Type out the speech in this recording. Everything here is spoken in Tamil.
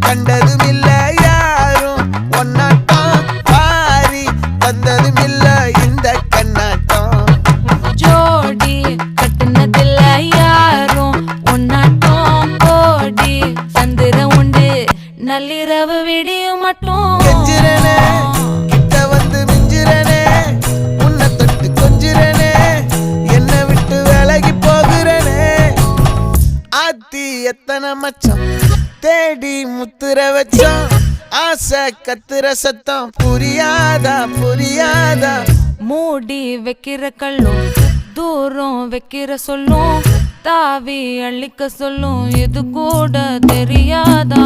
கண்டதும் இல்ல யாரும் ஒன்னாட்டம் பாரி வந்ததும் இல்ல இந்த கண்ணாட்டம் ஜோடி கட்டுனதில்ல யாரும் ஒன்னாட்டம் கோடி சந்திர உண்டு நள்ளிரவு விடியும் மட்டும் கெஞ்சிரனே கிட்ட வந்து மிஞ்சிரனே உன்னை தொட்டு கொஞ்சிரனே என்ன விட்டு விலகி போகிறனே ஆத்தி எத்தனை மச்சம் தேடி முத்துற வச்சோம் ஆசை கத்துற சத்தம் புரியாதா புரியாதா மூடி வைக்கிற கல்லும் தூரம் வைக்கிற சொல்லும் தாவி அள்ளிக்க சொல்லும் இது கூட தெரியாதா